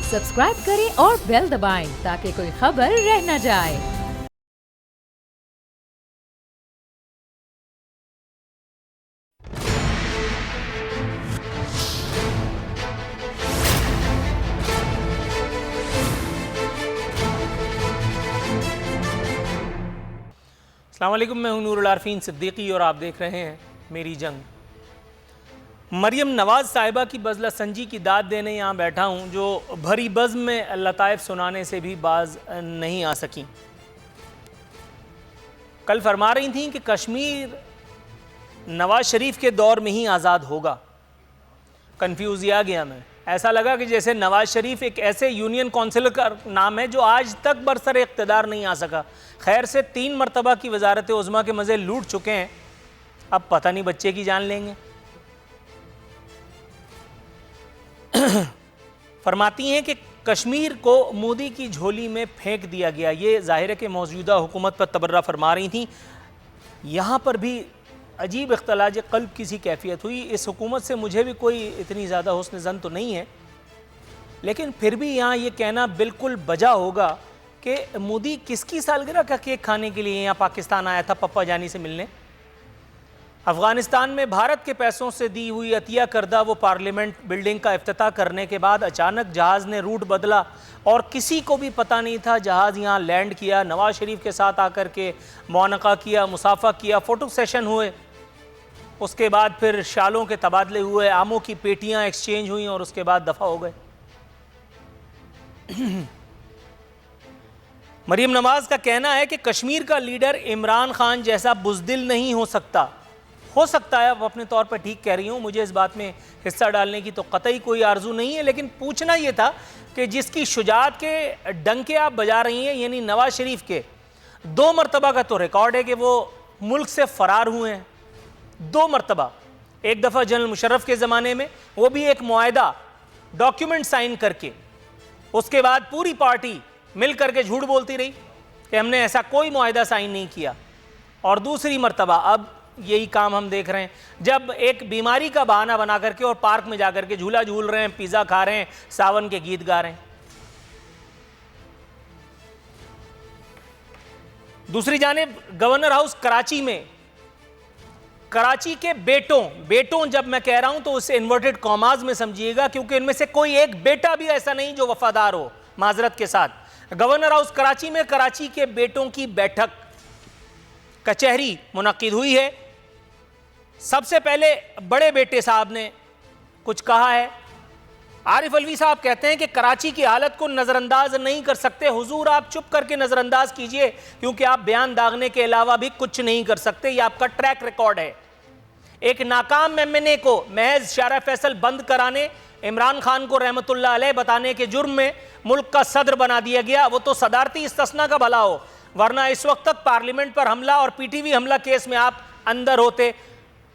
Subscribe करें और bell दबाएं ताकि कोई खबर रह न जाए। अस्सलाम वालेकुम, मैं हूं नूरुल आरफीन सिद्दीकी और आप देख रहे हैं मेरी जंग। मरियम नवाज़ साहिबा की बज़ला संजी की दाद देने यहाँ बैठा हूँ, जो भरी बज़्म में लताइफ सुनाने से भी बाज नहीं आ सकी। कल फरमा रही थी कि कश्मीर नवाज शरीफ के दौर में ही आज़ाद होगा। कंफ्यूज आ गया मैं। ऐसा लगा कि जैसे नवाज शरीफ एक ऐसे यूनियन काउंसिलर का नाम है जो आज तक बरसर इक़्तिदार नहीं आ सका। खैर से 3 मरतबा की वजारत उज़्मा के मज़े लूट चुके हैं, अब पता नहीं बच्चे की जान लेंगे। फरमाती हैं कि कश्मीर को मोदी की झोली में फेंक दिया गया। ये ज़ाहिर है कि मौजूदा हुकूमत पर तबर्रा फरमा रही थी। यहाँ पर भी अजीब इख्तलाज क़ल्ब की सी कैफियत हुई। इस हुकूमत से मुझे भी कोई इतनी ज़्यादा हुस्न ज़न तो नहीं है, लेकिन फिर भी यहाँ ये कहना बिल्कुल बजा होगा कि मोदी किसकी सालगिरह का केक खाने के लिए यहाँ पाकिस्तान आया था पप्पा जानी से मिलने। अफ़गानिस्तान में भारत के पैसों से दी हुई अतिया करदा वो पार्लियामेंट बिल्डिंग का इफ्तिताह करने के बाद अचानक जहाज़ ने रूट बदला और किसी को भी पता नहीं था। जहाज़ यहाँ लैंड किया, नवाज शरीफ के साथ आकर के मुआनका किया, मुसाफा किया, फ़ोटो सेशन हुए, उसके बाद फिर शालों के तबादले हुए, आमों की पेटियां एक्सचेंज हुई और उसके बाद दफ़ा हो गए। मरियम नवाज का कहना है कि कश्मीर का लीडर इमरान खान जैसा बुज़दिल नहीं हो सकता। हो सकता है, अब अपने तौर पर ठीक कह रही हूँ, मुझे इस बात में हिस्सा डालने की तो कतई कोई आरजू नहीं है, लेकिन पूछना यह था कि जिसकी शुजात के डंके आप बजा रही हैं, यानी नवाज शरीफ के 2 मरतबा का तो रिकॉर्ड है कि वो मुल्क से फ़रार हुए हैं 2 मरतबा। एक दफ़ा जनरल मुशर्रफ के ज़माने में, वो भी एक मुआहदा डॉक्यूमेंट साइन करके, उसके बाद पूरी पार्टी मिल करके झूठ बोलती रही कि हमने ऐसा कोई मुआहदा साइन नहीं किया। और दूसरी मरतबा अब यही काम हम देख रहे हैं, जब एक बीमारी का बहाना बना करके और पार्क में जाकर के झूला झूल रहे हैं, पिज़्ज़ा खा रहे हैं, सावन के गीत गा रहे हैं। दूसरी जानिब गवर्नर हाउस कराची में, कराची के बेटों जब मैं कह रहा हूं तो उसे इन्वर्टेड कॉमाज में समझिएगा, क्योंकि इनमें से कोई एक बेटा भी ऐसा नहीं जो वफादार हो, माजरत के साथ। गवर्नर हाउस कराची में कराची के बेटों की बैठक कचहरी मुनक्किद हुई है। सबसे पहले बड़े बेटे साहब ने कुछ कहा है। आरिफ अलवी साहब कहते हैं कि कराची की हालत को नज़रअंदाज नहीं कर सकते। हुजूर, आप चुप करके नज़रअंदाज कीजिए, क्योंकि आप बयान दागने के अलावा भी कुछ नहीं कर सकते। ये आपका ट्रैक रिकॉर्ड है। एक नाकाम एमएनए को महज शारा फैसल बंद कराने, इमरान खान को रहमतुल्लाह अलैह बताने के जुर्म में मुल्क का सदर बना दिया गया। वो तो सदारती इस्तिस्ना का भला हो, वरना इस वक्त तक पार्लियामेंट पर हमला और पीटीवी हमला केस में आप अंदर होते।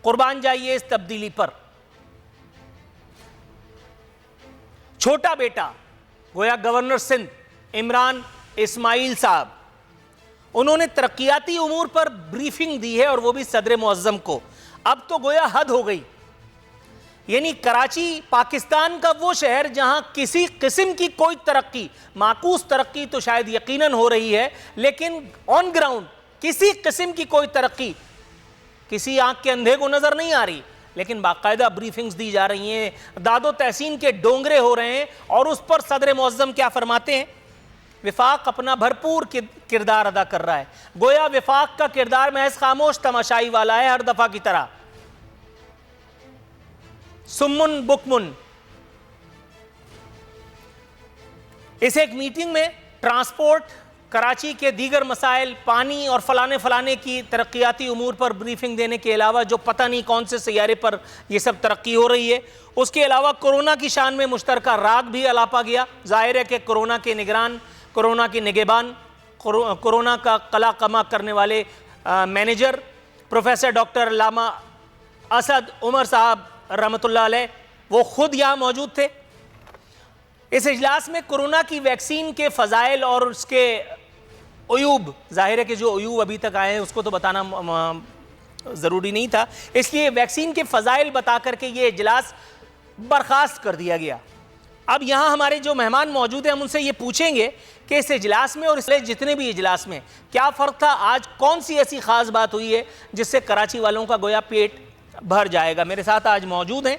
कुर्बान जाइए इस तब्दीली पर। छोटा बेटा गोया गवर्नर सिंध इमरान इस्माइल साहब, उन्होंने तरक्याती उमूर पर ब्रीफिंग दी है और वो भी सदर मुअज्जम को। अब तो गोया हद हो गई, यानी कराची पाकिस्तान का वो शहर जहां किसी किस्म की कोई तरक्की, माकूस तरक्की तो शायद यकीनन हो रही है, लेकिन ऑन ग्राउंड किसी किस्म की कोई तरक्की किसी आंख के अंधे को नजर नहीं आ रही। लेकिन बाकायदा ब्रीफिंग्स दी जा रही हैं, दादो तहसीन के डोंगरे हो रहे हैं, और उस पर सदर मुअज्जम क्या फरमाते हैं? विफाक अपना भरपूर किरदार अदा कर रहा है। गोया विफाक का किरदार महज खामोश तमाशाई वाला है, हर दफा की तरह सुम्मुन बुकमुन। इस एक मीटिंग में ट्रांसपोर्ट, कराची के दीगर मसाइल, पानी और फलाने की तरक्याती उमूर पर ब्रीफिंग देने के अलावा, जो पता नहीं कौन से सैयारे पर यह सब तरक्की हो रही है, उसके अलावा कोरोना की शान में मुश्तरका राग भी अलापा गया। जाहिर है कि कोरोना के निगरान, कोरोना के निगहबान, कोरोना का कला कमा करने वाले मैनेजर प्रोफेसर डॉक्टर अल्लामा असद उमर साहब रहमतुल्लाह अलैह, वो खुद यहाँ मौजूद थे। इस इजलास में कोरोना की वैक्सीन के फ़ज़ाइल और उसके उयूब, जाहिर है कि जो उयूब अभी तक आए हैं उसको तो बताना ज़रूरी नहीं था, इसलिए वैक्सीन के फ़ज़ाइल बता करके ये इजलास बर्खास्त कर दिया गया। अब यहाँ हमारे जो मेहमान मौजूद हैं हम उनसे ये पूछेंगे कि इस इजलास में और इसलिए जितने भी इजलास में क्या फ़र्क था, आज कौन सी ऐसी ख़ास बात हुई है जिससे कराची वालों का गोया पेट भर जाएगा। मेरे साथ आज मौजूद हैं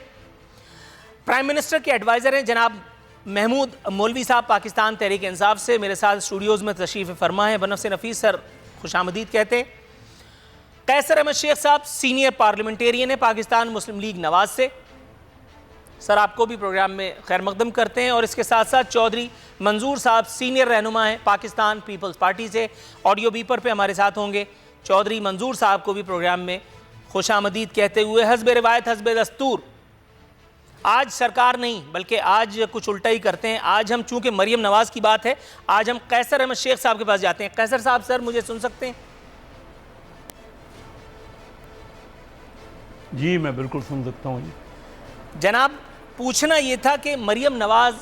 प्राइम मिनिस्टर के एडवाइज़र हैं जनाब महमूद मौलवी साहब पाकिस्तान तहरीक इंसाफ से, मेरे साथ स्टूडियोज़ में तशरीफ़ फरमा है बनफ़ से नफ़ीस सर, खुशामदीद कहते हैं। कैसर अहमद शेख साहब सीनियर पार्लियामेंटेरियन है पाकिस्तान मुस्लिम लीग नवाज से, सर आपको भी प्रोग्राम में खैर मकदम करते हैं। और इसके साथ साथ चौधरी मंजूर साहब सीनियर रहनुमा हैं पाकिस्तान पीपल्स पार्टी से, ऑडियो बीपर पे हमारे साथ होंगे। चौधरी मंजूर साहब को भी प्रोग्राम में खुशामदीद कहते हुए हस्ब रिवायत हस्ब दस्तूर आज सरकार नहीं बल्कि आज कुछ उल्टा ही करते हैं। आज हम चूंकि मरियम नवाज़ की बात है, आज हम कैसर अहमद शेख साहब के पास जाते हैं। कैसर साहब सर मुझे सुन सकते हैं? जी मैं बिल्कुल सुन सकता हूँ जी। जनाब पूछना ये था कि मरियम नवाज़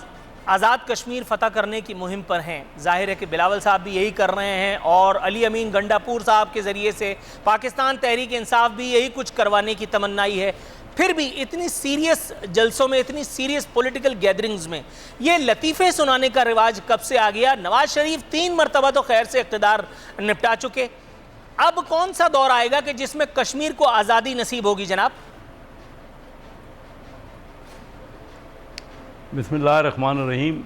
आज़ाद कश्मीर फ़तह करने की मुहिम पर हैं, जाहिर है कि बिलावल साहब भी यही कर रहे हैं और अली अमीन गंडापुर साहब के ज़रिए से पाकिस्तान तहरीक इंसाफ भी यही कुछ करवाने की तमन्नाई है। फिर भी इतनी सीरियस जलसों में, इतनी सीरियस पॉलिटिकल गैदरिंग्स में ये लतीफ़े सुनाने का रिवाज कब से आ गया? नवाज शरीफ 3 मरतबा तो खैर से इक़्तिदार निपटा चुके, अब कौन सा दौर आएगा कि जिसमें कश्मीर को आज़ादी नसीब होगी जनाब? बिस्मिल्लाहिर्रहमानिर्रहीम।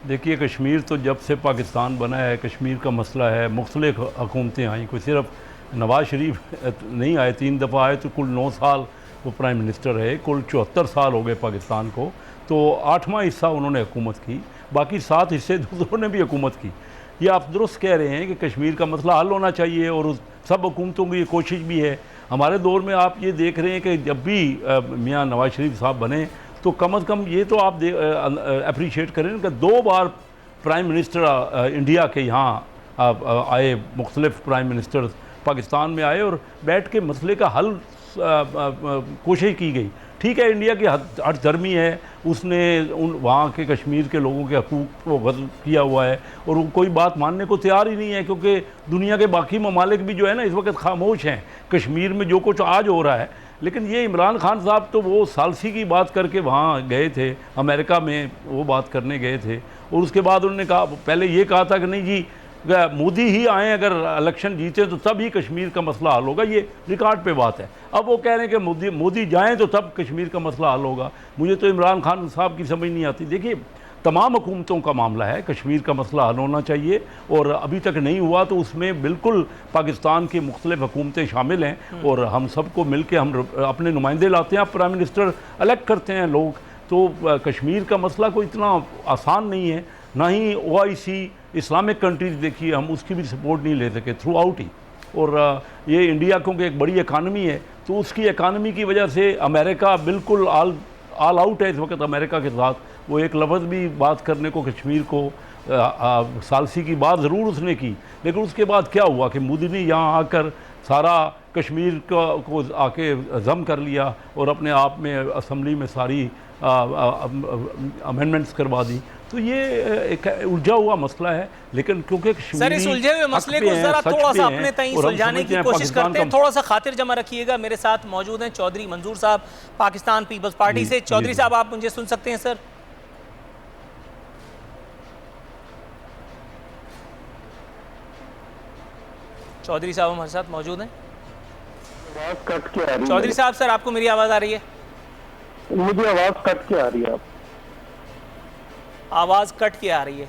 देखिए कश्मीर तो जब से पाकिस्तान बना है कश्मीर का मसला है, मुख्तलिफ हुकूमतें आई, कोई सिर्फ नवाज शरीफ नहीं आए, 3 दफ़ा आए तो कुल 9 साल वो प्राइम मिनिस्टर रहे, कुल 74 साल हो गए पाकिस्तान को, तो 8वां हिस्सा उन्होंने हुकूमत की, बाकी 7 हिस्से दूसरों ने भी हुकूमत की। ये आप दुरुस्त कह रहे हैं कि कश्मीर का मसला हल होना चाहिए और उस सब हुकूमतों की ये कोशिश भी है। हमारे दौर में आप ये देख रहे हैं कि जब भी मियाँ नवाज शरीफ साहब बने तो कम अज़ कम ये तो आप अप्रीशिएट करें कि 2 बार प्राइम मिनिस्टर इंडिया के यहाँ आए, मुख्तलिफ प्राइम मिनिस्टर पाकिस्तान में आए और बैठ के मसले का हल कोशिश की गई। ठीक है, इंडिया की हट धर्मी है, उसने वहाँ के कश्मीर के लोगों के हकूक़ को गज़ब किया हुआ है और वो कोई बात मानने को तैयार ही नहीं है, क्योंकि दुनिया के बाकी ममालिक भी जो है ना इस वक्त खामोश हैं कश्मीर में जो कुछ आज हो रहा है। लेकिन ये इमरान खान साहब तो वो सालसी की बात करके वहाँ गए थे, अमेरिका में वो बात करने गए थे और उसके बाद उन्होंने कहा, पहले ये कहा था कि नहीं जी मोदी ही आए अगर इलेक्शन जीते तो तब ही कश्मीर का मसला हल होगा, ये रिकॉर्ड पे बात है। अब वो कह रहे हैं कि मोदी जाएँ तो तब कश्मीर का मसला हल होगा। मुझे तो इमरान खान साहब की समझ नहीं आती। देखिए तमाम हुकूमतों का मामला है, कश्मीर का मसला हल होना चाहिए और अभी तक नहीं हुआ तो उसमें बिल्कुल पाकिस्तान की मुख्तलिफ हुकूमतें शामिल हैं और हम सबको मिल के हम अपने नुमाइंदे लाते हैं, आप प्राइम मिनिस्टर इलेक्ट करते हैं लोग। तो कश्मीर का मसला कोई इतना आसान नहीं है, ना ही OIC इस्लामिक कंट्रीज देखिए हम उसकी भी सपोर्ट नहीं ले सके थ्रू आउट ही। और ये इंडिया क्योंकि एक बड़ी इकानमी है तो उसकी इकानमी की वजह से अमेरिका बिल्कुल ऑल आउट है इस वक्त अमेरिका के साथ। वो एक लफ्ज़ भी बात करने को कश्मीर को सालसी की बात ज़रूर उसने की, लेकिन उसके बाद क्या हुआ कि मोदी ने यहाँ आकर सारा कश्मीर को आके जम कर लिया और अपने आप में असम्बली में सारी अमेंडमेंट्स करवा दी। तो ये एक उलझा हुआ मसला है, लेकिन क्योंकि सर इस उलझे हुए मसले को जरा थोड़ा सा अपने तई सुलझाने की कोशिश करते हैं, थोड़ा सा खातिर जमा रखिएगा। मेरे साथ मौजूद हैं चौधरी मंजूर साहब पाकिस्तान पीपल्स पार्टी से। चौधरी साहब आप मुझे सुन सकते हैं सर? चौधरी साहब हमारे साथ मौजूद हैं? आवाज कट के आ रही है। चौधरी साहब सर आपको मेरी आवाज़ आ रही है? मुझे आवाज कट के आ रही है। आवाज़ कट के आ रही है,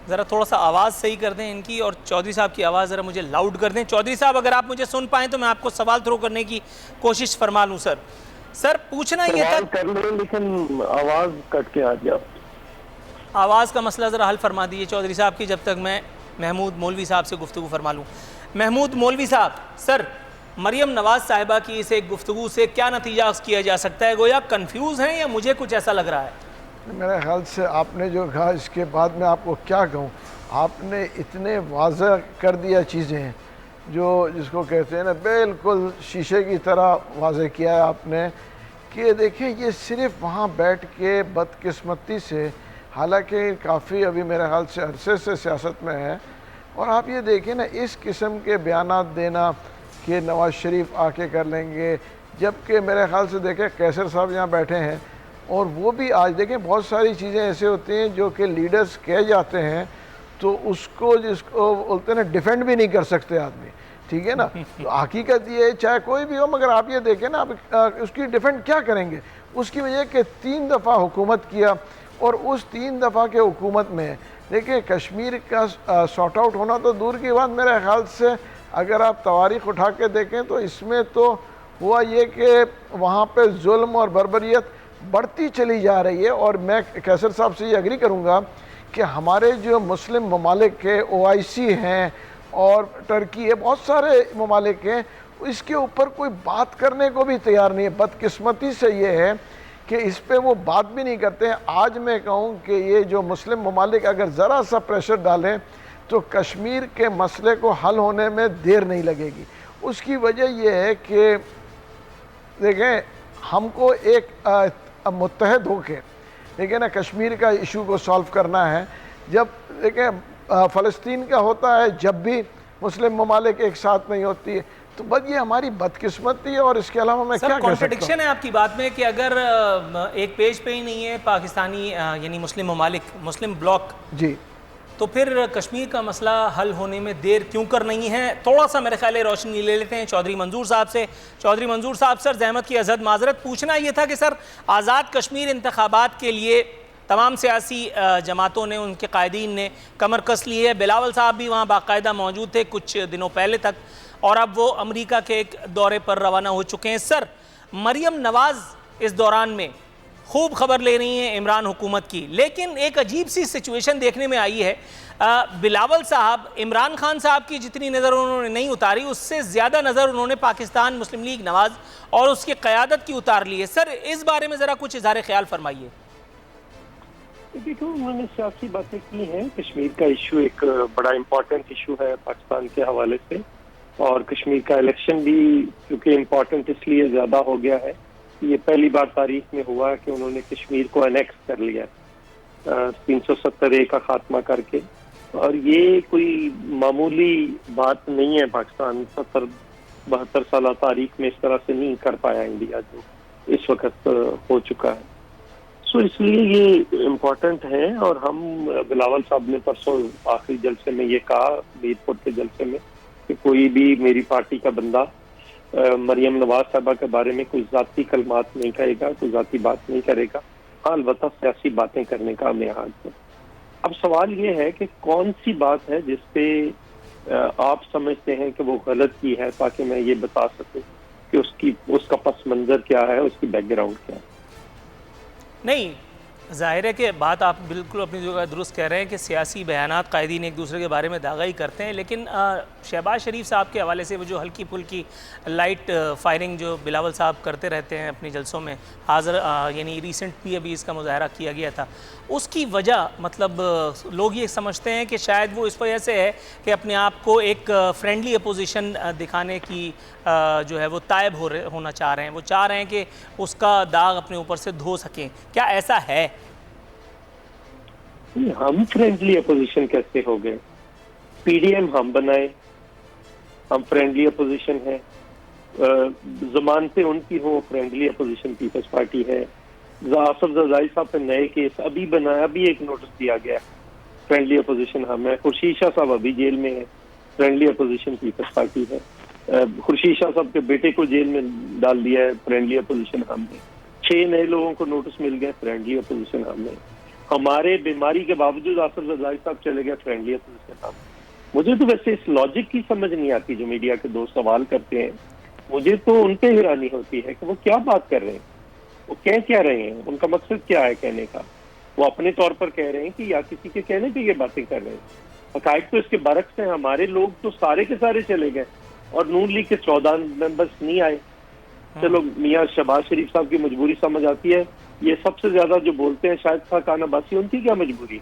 ज़रा थोड़ा सा आवाज़ सही कर दें इनकी और चौधरी साहब की आवाज़ ज़रा मुझे लाउड कर दें। चौधरी साहब अगर आप मुझे सुन पाएँ तो मैं आपको सवाल थ्रो करने की कोशिश फरमा लूँ। सर पूछना ये था, कर ले, लेकिन आवाज़ कट के आ रही है। आवाज़ का मसला ज़रा हल फरमा दीजिए चौधरी साहब की, जब तक मैं महमूद मौलवी साहब से गुफ्तगू फरमा लूँ। महमूद मौलवी साहब, सर मरियम नवाज़ साहिबा की इस एक गुफ्तगू से क्या नतीजा किया जा सकता है? गोया कन्फ्यूज़ हैं या मुझे कुछ ऐसा लग रहा है? मेरे ख्याल से आपने जो कहा इसके बाद मैं आपको क्या कहूँ, आपने इतने वाज़ह कर दिया चीज़ें जो जिसको कहते हैं ना बिल्कुल शीशे की तरह वाज़ह किया है आपने कि देखिए ये सिर्फ वहाँ बैठ के बदकिस्मती से, हालांकि काफ़ी अभी मेरे ख्याल से अरसे से सियासत में है, और आप ये देखें ना इस किस्म के बयानात देना कि नवाज़ शरीफ आके कर लेंगे, जबकि मेरे ख्याल से देखें कैसर साहब यहाँ बैठे हैं और वो भी आज देखें बहुत सारी चीज़ें ऐसे होती हैं जो कि लीडर्स कह जाते हैं तो उसको जिसको बोलते हैं ना डिफेंड भी नहीं कर सकते आदमी, ठीक है ना। तो हकीकत ये है चाहे कोई भी हो, मगर आप ये देखें ना आप उसकी डिफेंड क्या करेंगे। उसकी वजह कि 3 दफ़ा हुकूमत किया और उस 3 दफ़ा के हुकूमत में देखिए कश्मीर का सॉर्ट आउट होना तो दूर की बात, मेरे ख्याल से अगर आप तवारीख उठा के देखें तो इसमें तो हुआ ये कि वहाँ पे जुल्म और बर्बरियत बढ़ती चली जा रही है। और मैं कैसर साहब से ये एग्री करूँगा कि हमारे जो मुस्लिम ममालिक के OIC हैं और टर्की है, बहुत सारे ममालिक हैं, इसके ऊपर कोई बात करने को भी तैयार नहीं है। बदकिस्मती से ये है कि इस पे वो बात भी नहीं करते हैं। आज मैं कहूँ कि ये जो मुस्लिम ममालिक अगर ज़रा सा प्रेशर डालें तो कश्मीर के मसले को हल होने में देर नहीं लगेगी। उसकी वजह यह है कि देखें हमको एक मुत्तहद होके देखिए ना कश्मीर का इशू को सॉल्व करना है। जब देखें फ़लस्तीन का होता है, जब भी मुस्लिम ममालिक एक साथ नहीं होती है, तो बस ये हमारी बदकिस्मती है। और इसके अलावा मैं क्या कह सकता हूँ। कॉन्ट्रडिक्शन है आपकी बात में कि अगर एक पेज पे ही नहीं है पाकिस्तानी यानी मुस्लिम ममालिक, मुस्लिम ब्लॉक जी, तो फिर कश्मीर का मसला हल होने में देर क्यों कर नहीं है। थोड़ा सा मेरे ख्याल है रोशनी ले लेते हैं चौधरी मंजूर साहब से। चौधरी मंजूर साहब, सर जहमत की अजहद माजरत, पूछना ये था कि सर आज़ाद कश्मीर इंतखाबात के लिए तमाम सियासी जमातों ने, उनके कायदीन ने कमर कस ली है। बिलावल साहब भी वहाँ बाकायदा मौजूद थे कुछ दिनों पहले तक, और अब वो अमेरिका के एक दौरे पर रवाना हो चुके हैं। सर मरियम नवाज़ इस दौरान में खूब खबर ले रही हैं इमरान हुकूमत की, लेकिन एक अजीब सी सिचुएशन देखने में आई है। बिलावल साहब इमरान खान साहब की जितनी नज़र उन्होंने नहीं उतारी, उससे ज़्यादा नज़र उन्होंने पाकिस्तान मुस्लिम लीग नवाज़ और उसकी क़यादत की उतार ली है। सर इस बारे में ज़रा कुछ इज़हार ख्याल फरमाइए। देखो, उन्होंने सियासी बातें की हैं। कश्मीर का इशू एक बड़ा इम्पोर्टेंट इशू है पाकिस्तान के हवाले से, और कश्मीर का इलेक्शन भी क्योंकि इम्पोर्टेंट इसलिए ज़्यादा हो गया है, ये पहली बार तारीख में हुआ कि उन्होंने कश्मीर को अनेक्स कर लिया 370A का खात्मा करके। और ये कोई मामूली बात नहीं है। पाकिस्तान 70-72 साल तारीख में इस तरह से नहीं कर पाया इंडिया जो इस वक्त हो चुका है। सो इसलिए ये इम्पोर्टेंट है। और हम बिलावल साहब ने परसों आखिरी जलसे में ये कहा, मीरपुर के जलसे में, कि कोई भी मेरी पार्टी का बंदा मरियम नवाज साहबा के बारे में कोई जाती कलमात नहीं कहेगा, कोई जाती बात नहीं करेगा। हाँ, अलबत्ता सियासी बातें करने का लिहाज है। अब सवाल ये है कि कौन सी बात है जिसपे आप समझते हैं कि वो गलत की है, ताकि मैं ये बता सकूं कि उसका पस मंजर क्या है, उसकी बैकग्राउंड क्या है। नहीं, ज़ाहिर है कि बात आप बिल्कुल अपनी जगह दुरुस्त कह रहे हैं कि सियासी बयानात कायदीन एक दूसरे के बारे में दागा ही करते हैं, लेकिन शहबाज शरीफ साहब के हवाले से वो जो हल्की फुल्की लाइट फायरिंग जो बिलावल साहब करते रहते हैं अपने जलसों में, हाज़र यानी रिसेंट भी अभी इसका मुजाहरा किया गया था, उसकी वजह मतलब लोग ये समझते हैं कि शायद वो इस वजह से है कि अपने आप को एक फ्रेंडली अपोजिशन दिखाने की जो है वो तायब होना चाह रहे हैं। वो चाह रहे हैं कि उसका दाग अपने ऊपर से धो सकें। क्या ऐसा है? हम फ्रेंडली अपोजिशन कैसे हो गए? PDM हम बनाए, हम फ्रेंडली अपोजिशन है। ज़मान पे उनकी हो फ्रेंडली अपोजिशन पीपल्स पार्टी है। आसफ जरदारी साहब पे नए केस अभी बनाया, अभी एक नोटिस दिया गया, फ्रेंडली अपोजिशन हम है। खुर्शीद शाह साहब अभी जेल में है, फ्रेंडली अपोजिशन पीपल्स पार्टी है। खुर्शीद शाह साहब के बेटे को जेल में डाल दिया है, फ्रेंडली अपोजिशन हम है। 6 नए लोगों को नोटिस मिल गए, फ्रेंडली अपोजिशन हम है। हमारे बीमारी के बावजूद आसफ जरदारी साहब चले गए, फ्रेंडली अपोजिशन हम। मुझे तो वैसे इस लॉजिक की समझ नहीं आती जो मीडिया के दोस्त सवाल करते हैं। मुझे तो उन पे हैरानी होती है कि वो क्या बात कर रहे हैं, वो कह क्या रहे हैं, उनका मकसद क्या है कहने का। वो अपने तौर पर कह रहे हैं कि या किसी के कहने पे ये बातें कर रहे हैं। हकायक तो इसके बरक्स हैं। हमारे लोग तो सारे के सारे चले गए और नून लीग के 14 मेंबर्स नहीं आए। चलो मियाँ शहबाज शरीफ साहब की मजबूरी समझ आती है। ये सबसे ज्यादा जो बोलते हैं शायद खान अब्बासी, उनकी क्या मजबूरी?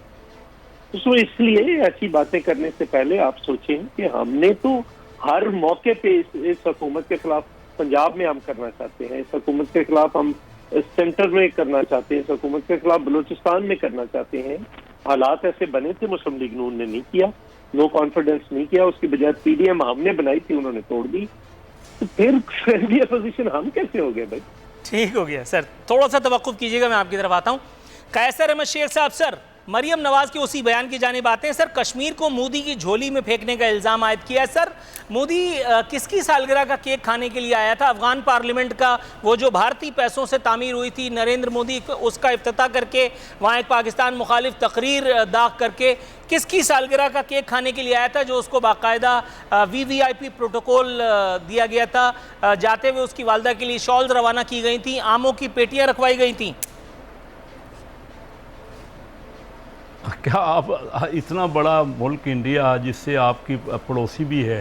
तो इसलिए ऐसी बातें करने से पहले आप सोचें कि हमने तो हर मौके पे इस हुकूमत के खिलाफ, पंजाब में हम करना चाहते हैं, इस हुकूमत के खिलाफ हम सेंटर में करना चाहते हैं, इस हुकूमत के खिलाफ बलूचिस्तान में करना चाहते हैं। हालात ऐसे बने थे, मुस्लिम लीग नून ने नहीं किया, नो कॉन्फिडेंस नहीं किया, उसकी बजाय PDM हमने बनाई थी, उन्होंने तोड़ दी। तो फिर फ्रेंडली अपोजिशन हम कैसे हो गए भाई? ठीक हो गया सर, थोड़ा सा तवक्कुफ कीजिएगा, मैं आपकी तरफ आता हूँ। कैसर अहमद शेख साहब, सर मरियम नवाज के उसी बयान की जानिब आते हैं। सर कश्मीर को मोदी की झोली में फेंकने का इल्ज़ाम आयद किया है। सर मोदी किसकी सालगिरह का केक खाने के लिए आया था? अफगान पार्लियामेंट का वो जो भारतीय पैसों से तामीर हुई थी, नरेंद्र मोदी उसका इफ्तिताह करके वहाँ एक पाकिस्तान मुखालिफ तकरीर दाग करके किसकी सालगिरह का केक खाने के लिए आया था, जो उसको बाकायदा VVIP प्रोटोकॉल दिया गया था। जाते हुए उसकी वालदा के लिए शॉल्स रवाना की गई थी, आमों की पेटियाँ रखवाई गई थी। क्या आप इतना बड़ा मुल्क इंडिया, जिससे आपकी पड़ोसी भी है,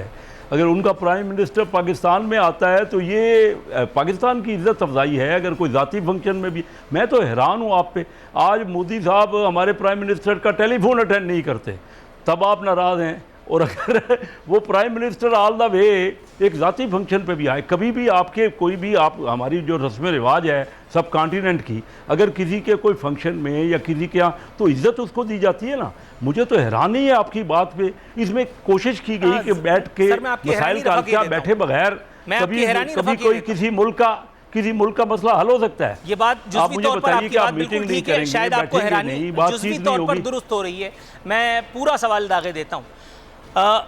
अगर उनका प्राइम मिनिस्टर पाकिस्तान में आता है तो ये पाकिस्तान की इज़्ज़त अफजाई है। अगर कोई ज़ाती फंक्शन में भी, मैं तो हैरान हूँ आप पे। आज मोदी साहब हमारे प्राइम मिनिस्टर का टेलीफोन अटेंड नहीं करते, तब आप नाराज़ हैं। और अगर वो prime minister all the way एक ज़ाती फंक्शन पे भी आए, कभी भी आपके कोई भी आप, हमारी जो रस्म रिवाज है सब कॉन्टिनेंट की, अगर किसी के कोई फंक्शन में या किसी के यहाँ, तो इज़्ज़त उसको दी जाती है ना। मुझे तो हैरानी है आपकी बात पे। इसमें कोशिश की गई कि बैठ के मसाइल का क्या बैठे बगैर कभी कोई किसी मुल्क का मसला हल हो सकता है। ये बात आप मुझे बताइए कि आप मीटिंग नहीं करेंगे, शायद आपको हैरानी जुज़वी तौर पर दुरुस्त हो रही है। मैं पूरा सवाल दागे देता हूँ।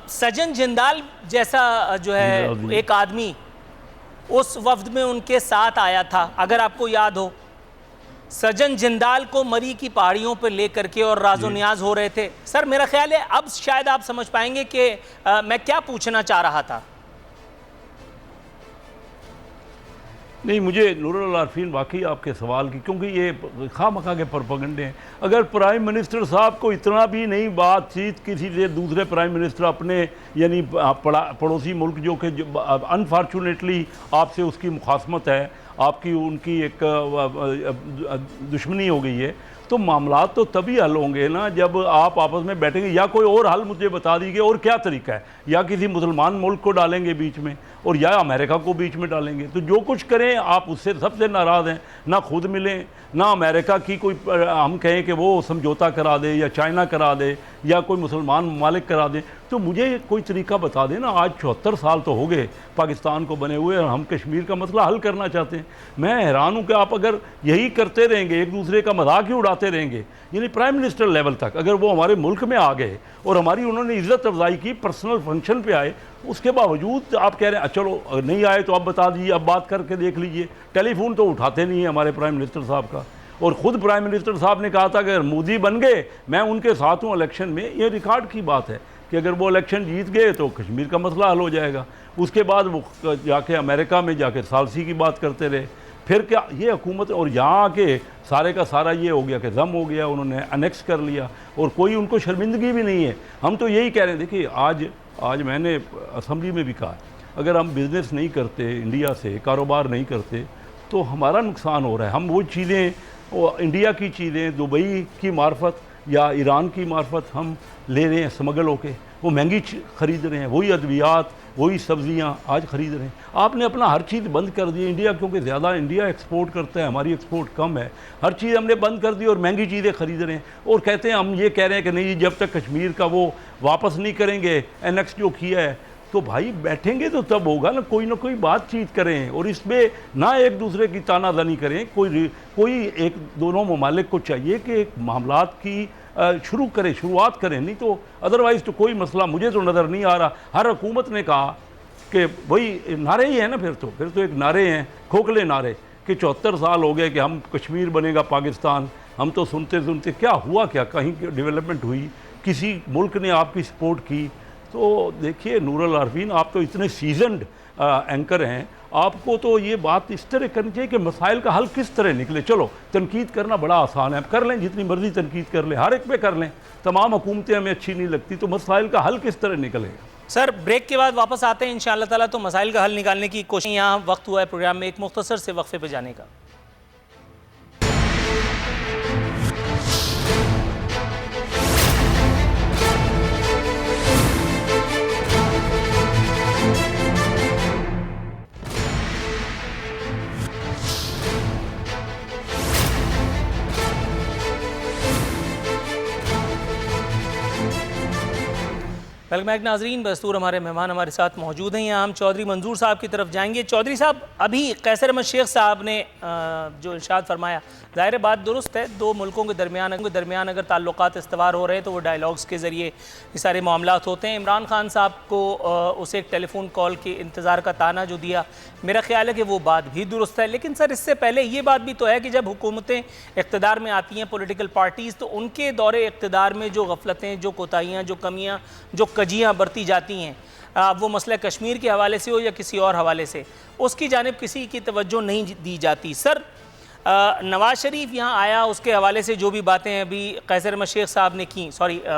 सजन जिंदाल जैसा जो है एक आदमी उस वफ्द में उनके साथ आया था, अगर आपको याद हो। सजन जिंदाल को मरी की पहाड़ियों पर लेकर के और राजो नियाज हो रहे थे। सर मेरा ख्याल है अब शायद आप समझ पाएंगे कि मैं क्या पूछना चाह रहा था। नहीं, मुझे नूरुल आरफीन वाकई आपके सवाल की, क्योंकि ये खामखा के प्रोपेगेंडे हैं। अगर प्राइम मिनिस्टर साहब को इतना भी नहीं बातचीत किसी से, दूसरे प्राइम मिनिस्टर अपने यानी पड़ोसी मुल्क जो कि अनफॉर्चुनेटली आपसे उसकी मुखासमत है, आपकी उनकी एक दुश्मनी हो गई है, तो मामला तो तभी हल होंगे ना जब आप आपस में बैठेंगे। या कोई और हल मुझे बता दीजिए, और क्या तरीका है? या किसी मुसलमान मुल्क को डालेंगे बीच में, और या अमेरिका को बीच में डालेंगे। तो जो कुछ करें आप उससे सबसे नाराज़ हैं। ना खुद मिलें, ना अमेरिका की कोई हम कहें कि वो समझौता करा दे, या चाइना करा दे, या कोई मुसलमान ममालिक करा दे। तो मुझे कोई तरीका बता दें ना। आज 74 साल तो हो गए पाकिस्तान को बने हुए, और हम कश्मीर का मसला हल करना चाहते हैं। मैं हैरान हूँ कि आप अगर यही करते रहेंगे, एक दूसरे का मजाक ही उड़ाते रहेंगे, यानी प्राइम मिनिस्टर लेवल तक अगर वो हमारे मुल्क में आ गए और हमारी उन्होंने इज़्ज़त अफजाई की, पर्सनल फंक्शन पे आए, उसके बावजूद आप कह रहे हैं चलो नहीं आए तो अब बता दीजिए, अब बात करके देख लीजिए। टेलीफोन तो उठाते नहीं है हमारे प्राइम मिनिस्टर साहब का। और ख़ुद प्राइम मिनिस्टर साहब ने कहा था कि अगर मोदी बन गए मैं उनके साथ हूँ इलेक्शन में। ये रिकॉर्ड की बात है कि अगर वो इलेक्शन जीत गए तो कश्मीर का मसला हल हो जाएगा। उसके बाद वो जाके अमेरिका में जाके सालसी की बात करते रहे। फिर क्या ये हुकूमत, और यहाँ आके सारे का सारा ये हो गया कि जम हो गया, उन्होंने अनेक्स कर लिया, और कोई उनको शर्मिंदगी भी नहीं है। हम तो यही कह रहे हैं, देखिए आज मैंने असम्बली में भी कहा, अगर हम बिज़नेस नहीं करते, इंडिया से कारोबार नहीं करते, तो हमारा नुकसान हो रहा है। हम वो चीज़ें, वो इंडिया की चीज़ें दुबई की मार्फत या ईरान की मार्फत हम ले रहे हैं स्मगल होके, वो महंगी ख़रीद रहे हैं। वही अद्वियात, वही सब्ज़ियाँ आज ख़रीद रहे हैं। आपने अपना हर चीज़ बंद कर दी इंडिया, क्योंकि ज़्यादा इंडिया एक्सपोर्ट करता है, हमारी एक्सपोर्ट कम है। हर चीज़ हमने बंद कर दी और महंगी चीज़ें ख़रीद रहे हैं। और कहते हैं, हम ये कह रहे हैं कि नहीं, जब तक कश्मीर का वो वापस नहीं करेंगे एनेक्स जो किया है, तो भाई बैठेंगे तो तब होगा ना कोई बातचीत करें, और इसमें ना एक दूसरे की तानाज़नी करें। कोई एक दोनों ममालिक को चाहिए कि एक मामलात की शुरुआत करें, नहीं तो अदरवाइज़ तो कोई मसला मुझे तो नज़र नहीं आ रहा। हर हुकूमत ने कहा कि वही नारे ही हैं ना, फिर तो एक नारे हैं, खोखले नारे, कि 74 साल हो गए कि हम कश्मीर बनेगा पाकिस्तान। हम तो सुनते सुनते क्या हुआ, क्या कहीं डेवलपमेंट हुई, किसी मुल्क ने आपकी सपोर्ट की? तो देखिए नूरुल आरफीन, आप तो इतने सीजनड एंकर हैं, आपको तो ये बात इस तरह करनी चाहिए कि मसाइल का हल किस तरह निकले। चलो तनकीद करना बड़ा आसान है, कर लें, जितनी मर्जी तनकीद कर लें, हर एक पे कर लें। तमाम हुकूमतें हमें अच्छी नहीं लगती, तो मसाइल का हल किस तरह निकलेगा? सर ब्रेक के बाद वापस आते हैं इंशाअल्लाह ताला, तो मसाइल का हल निकालने की कोशिश। यहाँ वक्त हुआ है प्रोग्राम में एक मुख्तसर से वक्फे पे जाने का। वेलकम बैक नाजरीन। बस्तूर हमारे मेहमान हमारे साथ मौजूद हैं। यहाँ हम चौधरी मंजूर साहब की तरफ जाएंगे। चौधरी साहब, अभी कैसर अहमद शेख साहब ने जो इरशाद फरमाया, ज़ाहिर बात दुरुस्त है, दो मुल्कों के दरमियान अगर ताल्लुकात इस्तवार हो रहे हैं तो वो डायलॉग्स के ज़रिए ये सारे मामलात होते हैं। इमरान खान साहब को उसे एक टेलीफोन कॉल के इंतज़ार का ताना जो दिया, मेरा ख्याल है कि वो बात भी दुरुस्त है। लेकिन सर, इससे पहले ये बात भी तो है कि जब हुकूमतें इक़्तिदार में आती हैं, पॉलिटिकल पार्टीज़, तो उनके दौरे इक़्तिदार में जो गफलतें, जो कोताहियाँ, जो कमियाँ, जो कजियाँ बरती जाती हैं, वो मसला कश्मीर के हवाले से हो या किसी और हवाले से, उसकी जानिब किसी की तवज्जो नहीं दी जाती। सर, नवाज शरीफ यहाँ आया, उसके हवाले से जो भी बातें अभी कैसर अहमद शेख साहब ने की,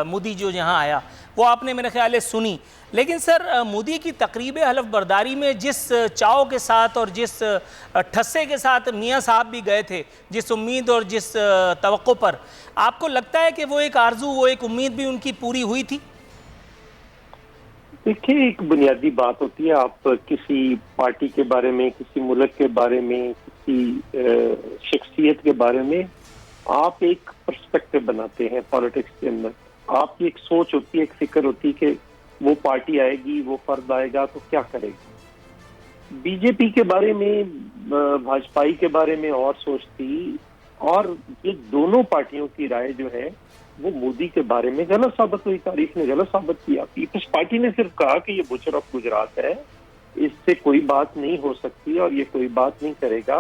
मोदी जो यहाँ आया, वो आपने मेरे ख्याल से सुनी। लेकिन सर, मोदी की तकरीब हलफ बर्दारी में जिस चाव के साथ और जिस ठस्से के साथ मियाँ साहब भी गए थे, जिस उम्मीद और जिस तवक्को पर, आपको लगता है कि वो एक आरजू, वो एक उम्मीद भी उनकी पूरी हुई थी? देखिए, एक बुनियादी बात होती है, आप किसी पार्टी के बारे में, किसी मुल्क के बारे में, किसी शख्सियत के बारे में आप एक पर्सपेक्टिव बनाते हैं पॉलिटिक्स के अंदर। आपकी एक सोच होती है, एक फिक्र होती है कि वो पार्टी आएगी, वो फर्द आएगा तो क्या करेगी। बीजेपी के बारे में, भाजपाई के बारे में और सोच थी, और ये दोनों पार्टियों की राय जो है वो मोदी के बारे में गलत साबित हुई। तारीख ने गलत साबित किया। पीपल्स पार्टी ने सिर्फ कहा कि ये बुचर ऑफ गुजरात है, इससे कोई बात नहीं हो सकती और ये कोई बात नहीं करेगा,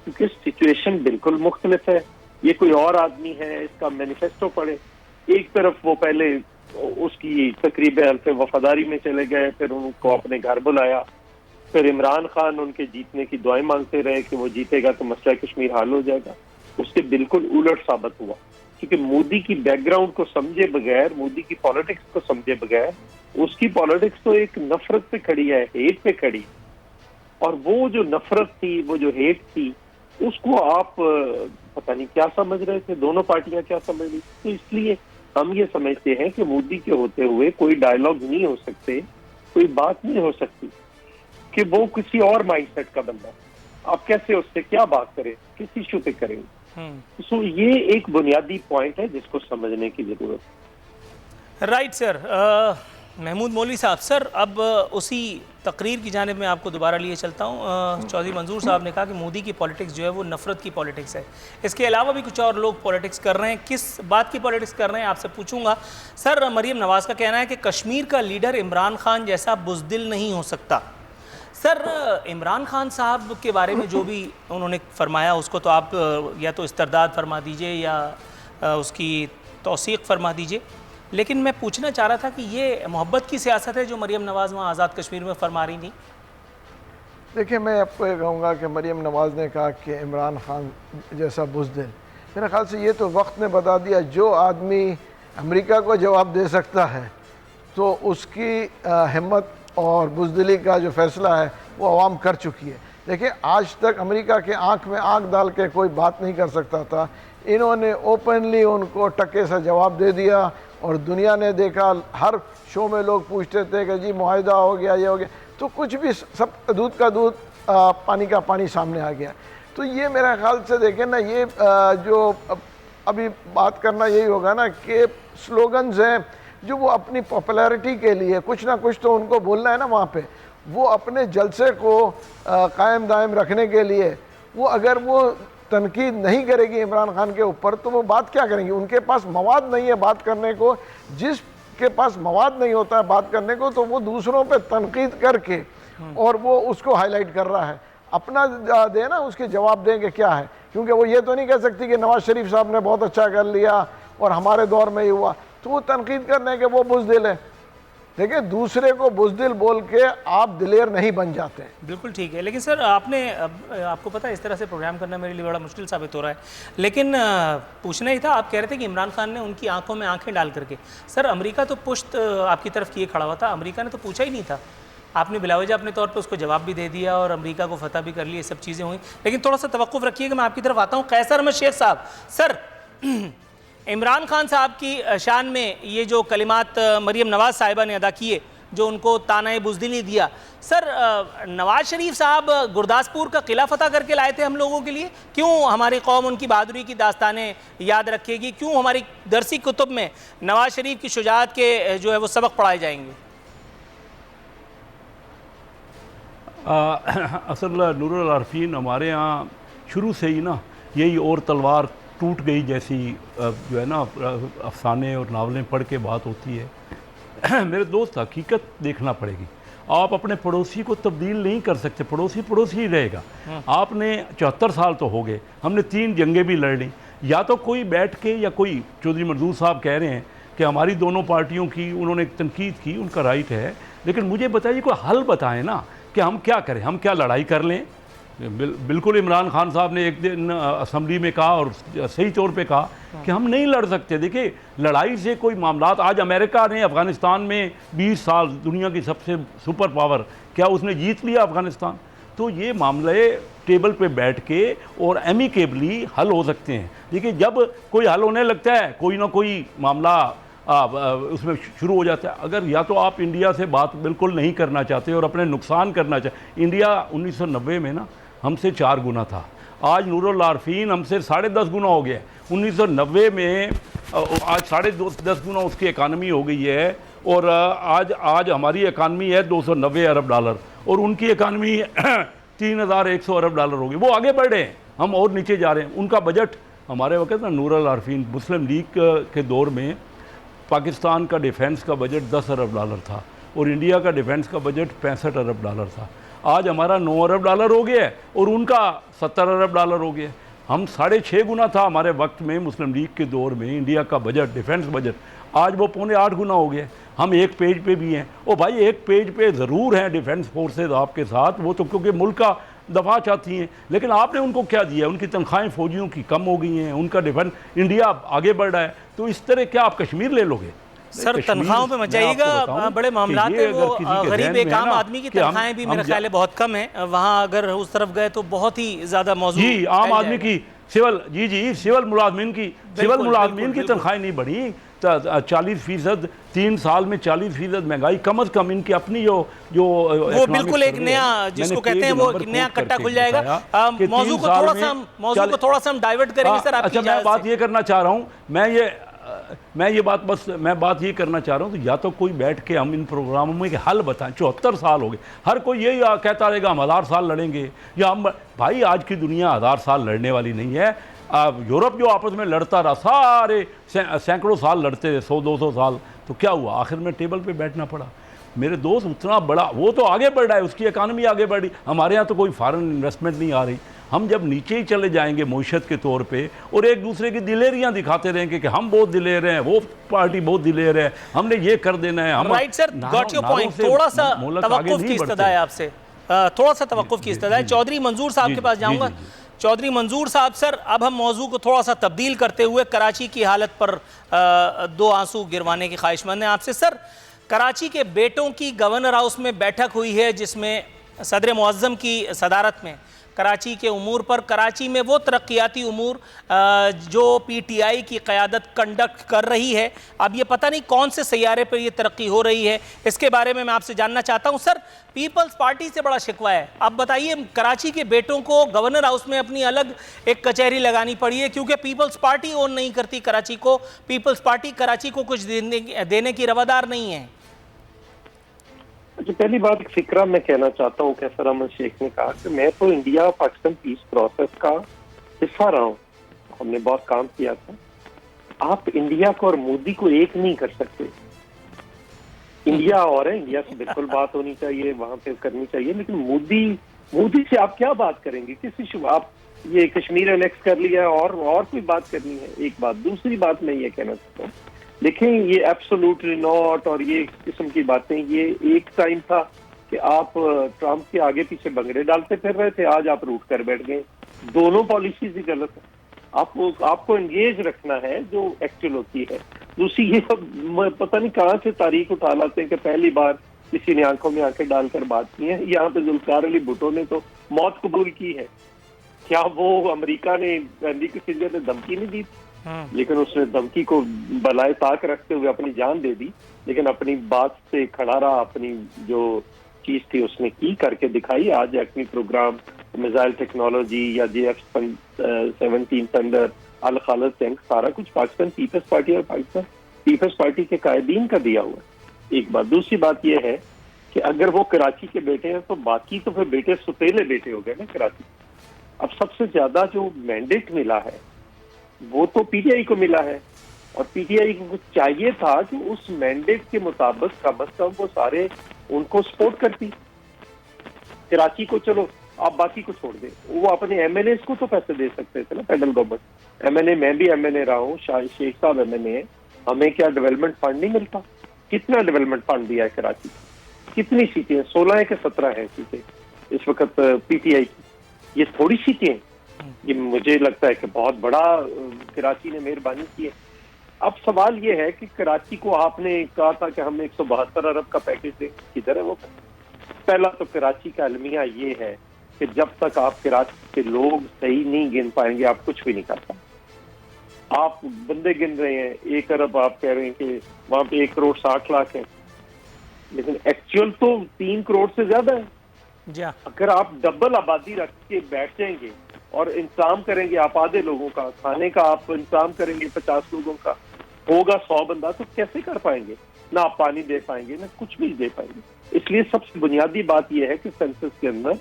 क्योंकि सिचुएशन बिल्कुल मुख्तलिफ है। ये कोई और आदमी है, इसका मैनिफेस्टो पढ़े। एक तरफ वो पहले उसकी तकरीब वफादारी में चले गए, फिर उनको अपने घर बुलाया, फिर इमरान खान उनके जीतने की दुआएं मांगते रहे कि वो जीतेगा तो मसला कश्मीर हल हो जाएगा। उसके बिल्कुल उलट साबित हुआ, क्योंकि मोदी की बैकग्राउंड को समझे बगैर, मोदी की पॉलिटिक्स को समझे बगैर, उसकी पॉलिटिक्स तो एक नफरत पे खड़ी है, हेट पे खड़ी। और वो जो नफरत थी, वो जो हेट थी, उसको आप पता नहीं क्या समझ रहे थे, दोनों पार्टियां क्या समझ रही। तो इसलिए हम ये समझते हैं कि मोदी के होते हुए कोई डायलॉग नहीं हो सकते, कोई बात नहीं हो सकती, कि वो किसी और माइंडसेट का बंदा। आप कैसे उससे क्या बात करें, किस इशू पे करेंगे। सो ये एक बुनियादी पॉइंट है जिसको समझने की जरूरत है। Right sir. महमूद मौलवी साहब, सर अब उसी तकरीर की जानिब में आपको दोबारा लिए चलता हूँ। चौधरी मंजूर साहब ने कहा कि मोदी की पॉलिटिक्स जो है वो नफरत की पॉलिटिक्स है। इसके अलावा भी कुछ और लोग पॉलिटिक्स कर रहे हैं। किस बात की पॉलिटिक्स कर रहे हैं आपसे पूछूंगा। सर, मरीम नवाज़ का कहना है कि कश्मीर का लीडर इमरान खान जैसा बुज़दिल नहीं हो सकता। सर, इमरान खान साहब के बारे में जो भी उन्होंने फरमाया, उसको तो आप या तो इस्तरदाद फरमा दीजिए या उसकी तौसीक़ फरमा दीजिए। लेकिन मैं पूछना चाह रहा था कि ये मोहब्बत की सियासत है जो मरीम नवाज़ वहाँ आज़ाद कश्मीर में फरमा रही थी? देखिए, मैं आपको ये कहूँगा कि मरीम नवाज़ ने कहा कि इमरान खान जैसा बुज़दिल, मेरे ख्याल से ये तो वक्त ने बता दिया। जो आदमी अमेरिका को जवाब दे सकता है तो उसकी हिम्मत और बुज़दिली का जो फ़ैसला है वो अवाम कर चुकी है। देखिए, आज तक अमेरिका के आँख में आँख डाल के कोई बात नहीं कर सकता था। इन्होंने ओपनली उनको टक्के से जवाब दे दिया और दुनिया ने देखा। हर शो में लोग पूछते थे कि जी मुआहिदा हो गया, ये हो गया, तो कुछ भी, सब दूध का दूध, पानी का पानी सामने आ गया। तो ये मेरा ख्याल से देखें ना, ये जो अभी बात करना यही होगा ना कि स्लोगन्स हैं जो वो अपनी पॉपुलैरिटी के लिए कुछ ना कुछ तो उनको बोलना है ना वहाँ पे। वो अपने जलसे को कायम दायम रखने के लिए वो अगर वो तनकीद नहीं करेगी इमरान खान के ऊपर तो वो बात क्या करेंगी। उनके पास मवाद नहीं है बात करने को। जिसके पास मवाद नहीं होता है बात करने को तो वो दूसरों पे तनकीद करके और वो उसको हाईलाइट कर रहा है। अपना दे ना, उसके जवाब देंगे क्या है, क्योंकि वो ये तो नहीं कह सकती कि नवाज शरीफ साहब ने बहुत अच्छा कर लिया और हमारे दौर में ही हुआ, तो वो तनकीद करने के वो बुज़दिल है। देखिए, दूसरे को बुज़दिल बोल के आप दिलेर नहीं बन जाते। बिल्कुल ठीक है। लेकिन सर, आपको पता है इस तरह से प्रोग्राम करना मेरे लिए बड़ा मुश्किल साबित हो रहा है। लेकिन पूछना ही था, आप कह रहे थे कि इमरान खान ने उनकी आंखों में आंखें डाल करके, सर अमेरिका तो पुश्त आपकी तरफ किए खड़ा हुआ था, अमेरिका ने तो पूछा ही नहीं था। आपने बिलावजह अपने तौर पे उसको जवाब भी दे दिया और अमेरिका को फतह भी कर ली, ये सब चीज़ें हुई। लेकिन थोड़ा सा तवक्कुफ रखिएगा, मैं आपकी तरफ आता हूँ। कैसर अहमद शेख साहब, सर इमरान खान साहब की शान में ये जो कलिमात मरीम नवाज़ साहिबा ने अदा किए, जो उनको ताना बुज़दिली दिया। सर, नवाज शरीफ साहब गुरदासपुर का किला फतह करके लाए थे हम लोगों के लिए, क्यों हमारी कौम उनकी बहादुरी की दास्तानें याद रखेगी? क्यों हमारी दरसी कुतुब में नवाज शरीफ की शुजाअत के जो है वो सबक पढ़ाए जाएंगे? असल नूरुल आरफीन, हमारे यहाँ शुरू से ही ना यही और तलवार टूट गई जैसी जो है ना अफसाने और नावलें पढ़ के बात होती है। मेरे दोस्त, हकीकत देखना पड़ेगी। आप अपने पड़ोसी को तब्दील नहीं कर सकते, पड़ोसी पड़ोसी ही रहेगा। आपने 74 साल तो हो गए, हमने 3 जंगें भी लड़ ली। या तो कोई बैठ के, या कोई चौधरी मरदूर साहब कह रहे हैं कि हमारी दोनों पार्टियों की उन्होंने तनकीद की, उनका राइट है, लेकिन मुझे बताइए कोई हल बताएं ना कि हम क्या करें, हम क्या लड़ाई कर लें? बिल्कुल इमरान खान साहब ने एक दिन असम्बली में कहा और सही तौर पे कहा कि हम नहीं लड़ सकते। देखिए, लड़ाई से कोई मामलात, आज अमेरिका ने अफ़गानिस्तान में 20 साल दुनिया की सबसे सुपर पावर, क्या उसने जीत लिया अफ़गानिस्तान? तो ये मामले टेबल पे बैठ के और एमिकेबली हल हो सकते हैं। देखिए, जब कोई हल होने लगता है, कोई ना कोई मामला उसमें शुरू हो जाता है। अगर या तो आप इंडिया से बात बिल्कुल नहीं करना चाहते और अपने नुकसान करना चाहते, इंडिया 1990 में ना हमसे 4 गुना था, आज नूरुल आरफीन हमसे 10.5 गुना हो गया। 1990 में आज 10.5 गुना उसकी इकानमी हो गई है, और आज हमारी इकानमी है $290 अरब, और उनकी इकानमी 3,100 अरब हो गई। वो आगे बढ़ रहे हैं, हम और नीचे जा रहे हैं। उनका बजट हमारे वक्त ना नूरुल आरफीन मुस्लिम लीग के दौर में पाकिस्तान का डिफेंस का बजट $10 अरब था, और इंडिया का डिफेंस का बजट $65 अरब था। आज हमारा $9 अरब हो गया है, और उनका $70 अरब हो गया है। हम 6.5 गुना था हमारे वक्त में, मुस्लिम लीग के दौर में, इंडिया का बजट, डिफेंस बजट। आज वो 7.25 गुना हो गया है। हम एक पेज पे भी हैं। ओ भाई, एक पेज पे ज़रूर हैं डिफेंस फोर्सेज आपके साथ, वो तो क्योंकि मुल्क का दफा चाहती हैं, लेकिन आपने उनको क्या दिया? उनकी तनख्वाहें फौजियों की कम हो गई हैं, उनका डिफेंस, इंडिया आगे बढ़ रहा है। तो इस तरह क्या आप कश्मीर ले लोगे? सर, तनख्वाहों पे मत जाइएगा, बड़े मामलात हैं वो। गरीब एक आम आदमी की तनख्वाहें भी मेरा ख्याल है बहुत कम है, वहाँ अगर उस तरफ गए तो बहुत ही ज़्यादा मौजूद। जी, आम आदमी की सिविल मुलाजमीन की तनख्वाहें नहीं बढ़ी। 40%, 3 साल में 40% महंगाई, कम अज कम इनकी अपनी जो वो बिल्कुल एक नया, जिसको कहते हैं वो नया कट्टा खुल जाएगा। मौजू को थोड़ा सा हम डाइवर्ट करेंगे सर। अच्छा, मैं बात ये करना चाह रहा हूँ, मैं बात ये करना चाह रहा हूँ, तो या तो कोई बैठ के हम इन प्रोग्रामों में हल बताएं। 74 साल हो गए, हर कोई यही कहता रहेगा हम 1000 साल लड़ेंगे, या हम, भाई आज की दुनिया 1000 साल लड़ने वाली नहीं है। यूरोप जो आपस में लड़ता रहा, सारे सैकड़ों साल लड़ते थे, 100-200 साल, तो क्या हुआ? आखिर में टेबल पे बैठना पड़ा। मेरे दोस्त, उतना बड़ा वो तो आगे बढ़ रहा है, उसकी इकानमी आगे बढ़ रही, हमारे यहाँ तो कोई फॉरेन इन्वेस्टमेंट नहीं आ रही। हम जब नीचे ही चले जाएंगे मईशत के तौर पे, और एक दूसरे की दिलेरियां दिखाते रहेंगे कि हम बहुत दिलेर हैं, वो पार्टी बहुत दिलेर है, हमने ये कर देना है। हम right sir, got your point. थोड़ा सा तवक्कुफ की इस्तदा है आपसे, थोड़ा सा तवक्कुफ की इस्तदा है। चौधरी मंजूर साहब के पास जाऊंगा। चौधरी मंजूर साहब, सर अब हम मौजू को थोड़ा सा तब्दील करते हुए कराची की हालत पर 2 आंसू गिरवाने की ख्वाहिशमंद हैं आपसे। सर, कराची के बेटों की गवर्नर हाउस में बैठक हुई है, जिसमें सदर मुअज़्ज़म की सदारत में कराची के उमूर पर, कराची में वो तरक्याती उमूर जो PTI की क़यादत कंडक्ट कर रही है, अब ये पता नहीं कौन से सैयारे पर ये तरक्की हो रही है, इसके बारे में मैं आपसे जानना चाहता हूँ। सर, पीपल्स पार्टी से बड़ा शिकवा है, अब बताइए, कराची के बेटों को गवर्नर हाउस में अपनी अलग एक कचहरी लगानी पड़ी है, क्योंकि पीपल्स पार्टी ओन नहीं करती कराची को, पीपल्स पार्टी कराची को कुछ देने की रवादार नहीं है। अच्छा, पहली बात, एक फिक्रा मैं कहना चाहता हूँ, कैसर अहमद शेख ने कहा कि मैं तो इंडिया पाकिस्तान पीस प्रोसेस का हिस्सा रहा हूँ, हमने बहुत काम किया था। आप इंडिया को और मोदी को एक नहीं कर सकते। इंडिया और है, इंडिया से बिल्कुल बात होनी चाहिए, वहां पे करनी चाहिए, लेकिन मोदी से आप क्या बात करेंगे? किस इशू? आप ये कश्मीर एनेक्स कर लिया और कोई बात करनी है? एक बात। दूसरी बात मैं ये कहना चाहता हूँ, देखें, ये एब्सोल्युटली नॉट और ये किस्म की बातें, ये एक टाइम था कि आप ट्रंप के आगे पीछे बंगड़े डालते फिर रहे थे, आज आप रूट कर बैठ गए। दोनों पॉलिसीज ही गलत है। आपको एंगेज रखना है जो एक्चुअल होती है। दूसरी, ये पता नहीं कहाँ से तारीख उठा लाते हैं कि पहली बार किसी ने आंखों में आंखें डालकर बात की है। यहाँ पे जुल्फिकार अली भुट्टो ने तो मौत कबूल की है। क्या वो अमेरिका ने, हेनरी किसिंजर ने धमकी नहीं दी लेकिन उसने धमकी को बलाए ताक रखते हुए अपनी जान दे दी, लेकिन अपनी बात से खड़ा रहा, अपनी जो चीज थी उसने की, करके दिखाई। आज एटमी प्रोग्राम, मिसाइल टेक्नोलॉजी या JF-17 थंडर, अल खालिद टैंक, सारा कुछ पाकिस्तान पीपल्स पार्टी और पाकिस्तान पीपल्स पार्टी के कायदीन का दिया हुआ है। एक बात। दूसरी बात यह है कि अगर वो कराची के बेटे हैं तो बाकी तो फिर बेटे सुतेले बेटे हो गए ना कराची। अब सबसे ज्यादा जो मैंडेट मिला है वो तो PTI को मिला है, और PTI को चाहिए था कि उस मैंडेट के मुताबिक कम से कम वो सारे उनको सपोर्ट करती। कराची को चलो आप बाकी को छोड़ दे, वो अपने MNA को तो पैसे दे सकते थे ना, फेडरल गवर्नमेंट। MNA, मैं भी MNA रहा हूँ, शेख साहब MNA है, हमें क्या डेवलपमेंट फंड नहीं मिलता? कितना डेवलपमेंट फंड दिया है कराची? कितनी सीटें हैं? 16 है कि 17 है सीटें इस वक्त PTI की? ये थोड़ी सीटें हैं। ये मुझे लगता है कि बहुत बड़ा कराची ने मेहरबानी की है। अब सवाल ये है कि कराची को आपने कहा था कि हम 172 अरब का पैकेज दें, किधर है वो? पहला तो कराची का अलमिया ये है कि जब तक आप कराची के लोग सही नहीं गिन पाएंगे आप कुछ भी नहीं कर पाएंगे। आप बंदे गिन रहे हैं 1 अरब, आप कह रहे हैं कि वहां पे 1 करोड़ 60 लाख है, लेकिन एक्चुअल तो 3 करोड़ से ज्यादा है। जी हाँ। अगर आप डबल आबादी रख के बैठ जाएंगे और इंतजाम करेंगे आप आधे लोगों का, खाने का आप इंतजाम करेंगे 50 लोगों का, होगा 100 बंदा, तो कैसे कर पाएंगे? ना आप पानी दे पाएंगे, ना कुछ भी दे पाएंगे। इसलिए सबसे बुनियादी बात यह है कि सेंसस के अंदर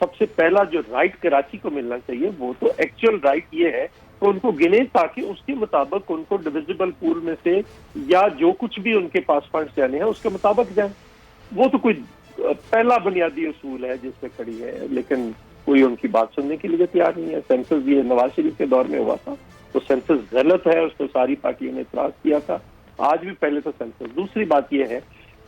सबसे पहला जो राइट कराची को मिलना चाहिए वो तो एक्चुअल राइट ये है तो उनको गिने, ताकि उसके मुताबिक उनको डिविजिबल पूल में से या जो कुछ भी उनके पास फंड जाने हैं उसके मुताबिक जाए। वो तो कोई पहला बुनियादी उसूल है जिससे खड़ी है, लेकिन कोई उनकी बात सुनने के लिए तैयार नहीं है। सेंसस ये नवाज शरीफ के दौर में हुआ था तो सेंसस गलत है, उस पर सारी पार्टियों ने इतराज किया था। आज भी पहले तो सेंसस। दूसरी बात यह है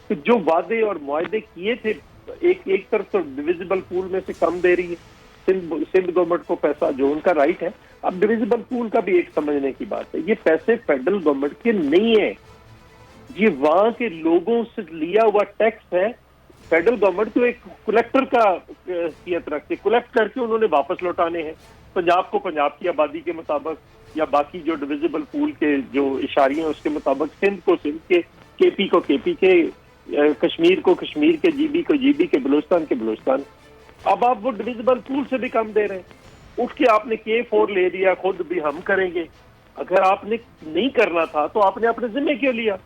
कि जो वादे और मुआहदे किए थे, एक तरफ तो डिविजिबल पूल में से कम दे रही है सिंध गवर्नमेंट को पैसा, जो उनका राइट है। अब डिविजिबल पूल का भी एक समझने की बात है, ये पैसे फेडरल गवर्नमेंट के नहीं है, ये वहां के लोगों से लिया हुआ टैक्स है। फेडरल गवर्नमेंट तो एक कलेक्टर का हैसियत रखती है, कलेक्ट करके उन्होंने वापस लौटाने हैं। पंजाब को पंजाब की आबादी के मुताबिक या बाकी जो डिविजिबल पूल के जो इशारे हैं उसके मुताबिक, सिंध को सिंध के, KP को KP के, कश्मीर को कश्मीर के, GB को GB के, बलूचिस्तान के बलूचिस्तान। अब आप वो डिविजिबल पूल से भी कम दे रहे हैं। उठ के आपने K4 ले लिया, खुद भी हम करेंगे। अगर आपने नहीं करना था तो आपने अपने जिम्मे क्यों लिया?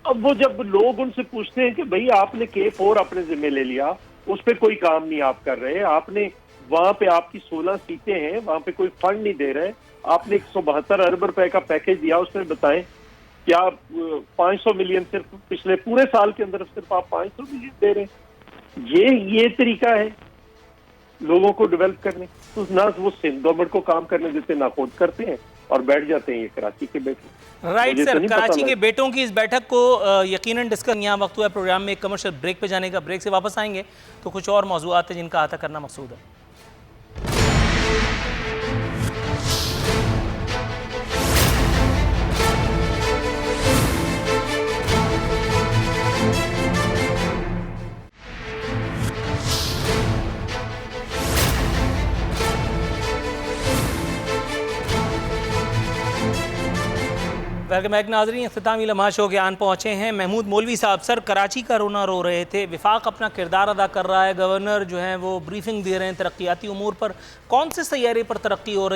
अब वो जब लोग उनसे पूछते हैं कि भाई आपने K4 अपने जिम्मे ले लिया, उस पर कोई काम नहीं आप कर रहे, आपने वहां पे आपकी 16 सीटें हैं, वहां पे कोई फंड नहीं दे रहे, आपने 172 अरब रुपए का पैकेज दिया, उसमें बताएं क्या 500 मिलियन सिर्फ पिछले पूरे साल के अंदर सिर्फ आप 500 मिलियन दे रहे हैं? ये तरीका है लोगों को डेवलप करने? तो ना वो सिंध गवर्नमेंट को काम करने देते, ना खुद करते हैं और बैठ जाते हैं ये कराची के बेटे। राइट सर, कराची के बेटों की इस बैठक को यकीनन डिस्कस यहाँ वक्त हुआ है। प्रोग्राम में एक कमर्शियल ब्रेक पे जाने का, ब्रेक से वापस आएंगे तो कुछ और मौजूआत हैं जिनका अहाता करना मकसूद है। वेलकम बैक नाज़रीन, इख्तितामी लम्हा शो के आन पहुँचे हैं महमूद मौलवी साहब। सर, कराची का रोना रो रहे थे, विफाक अपना किरदार अदा कर रहा है, गवर्नर जो हैं वो ब्रीफिंग दे रहे हैं तरक्याती उमूर पर। कौन से सैयारे पर तरक्की हो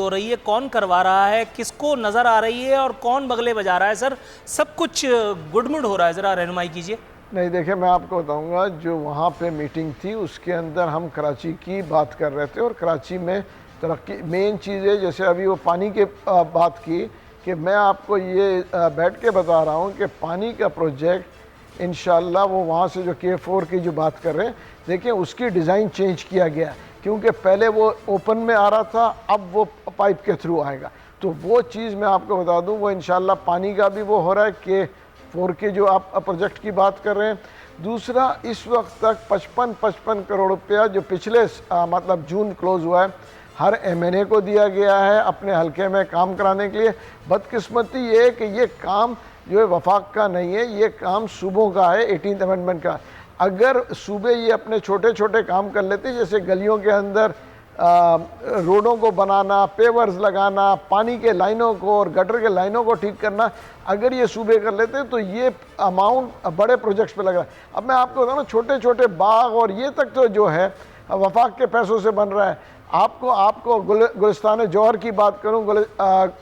रही है, कौन करवा रहा है, किसको नज़र आ रही है और कौन बगले बजा रहा है? सर, सब कुछ गुडमुड हो रहा है, ज़रा रहनुमाई कीजिए। नहीं, देखिए मैं आपको बताऊंगा, जो वहाँ पे मीटिंग थी उसके अंदर हम कराची की बात कर रहे थे और कराची में तरक्की मेन चीज़ है। जैसे अभी वो पानी के बात की कि मैं आपको ये बैठ के बता रहा हूँ कि पानी का प्रोजेक्ट इंशाल्लाह वो वहाँ से जो K4 की जो बात कर रहे हैं, देखिए उसकी डिज़ाइन चेंज किया गया, क्योंकि पहले वो ओपन में आ रहा था, अब वो पाइप के थ्रू आएगा। तो वो चीज़ मैं आपको बता दूँ, वो इंशाल्लाह पानी का भी वो हो रहा है K4 के जो आप प्रोजेक्ट की बात कर रहे हैं। दूसरा, इस वक्त तक 55 करोड़ रुपया जो पिछले मतलब जून क्लोज़ हुआ है, हर MNA को दिया गया है अपने हलके में काम कराने के लिए। बदकिस्मती ये है कि ये काम जो है वफाक का नहीं है, ये काम सूबों का है, 18th अमेंडमेंट का। अगर सूबे ये अपने छोटे छोटे काम कर लेते, जैसे गलियों के अंदर रोडों को बनाना, पेवर्स लगाना, पानी के लाइनों को और गटर के लाइनों को ठीक करना, अगर ये सूबे कर लेते हैं तो ये अमाउंट बड़े प्रोजेक्ट्स पे लग रहा है। अब मैं आपको बताऊँ ना, छोटे छोटे बाग और ये तक तो जो है वफाक के पैसों से बन रहा है। आपको गुलिस्तान जौहर की बात करूं,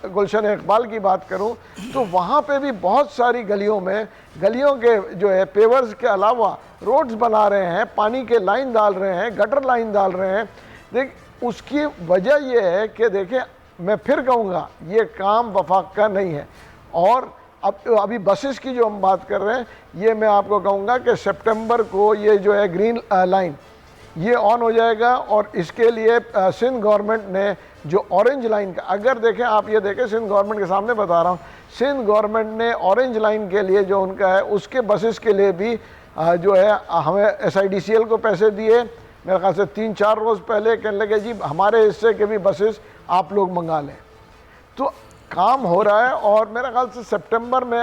गुलशन इकबाल की बात करूं, तो वहाँ पे भी बहुत सारी गलियों के जो है पेवर्स के अलावा रोड्स बना रहे हैं, पानी के लाइन डाल रहे हैं, गटर लाइन डाल रहे हैं। देख, उसकी वजह यह है कि देखें, मैं फिर कहूँगा ये काम वफाक का नहीं है। और अभी बसेस की जो हम बात कर रहे हैं, ये मैं आपको कहूँगा कि सितंबर को ये जो है ग्रीन लाइन ये ऑन हो जाएगा। और इसके लिए सिंध गवर्नमेंट ने जो ऑरेंज लाइन का, अगर देखें आप, ये देखें सिंध गवर्नमेंट के सामने बता रहा हूँ, सिंध गवर्नमेंट ने ऑरेंज लाइन के लिए जो उनका है उसके बसेस के लिए भी जो है हमें SIDCL को पैसे दिए। मेरे ख्याल से 3-4 रोज़ पहले कहने लगे जी हमारे हिस्से के भी बसेस आप लोग मंगा लें। तो काम हो रहा है और मेरे ख्याल से सितंबर में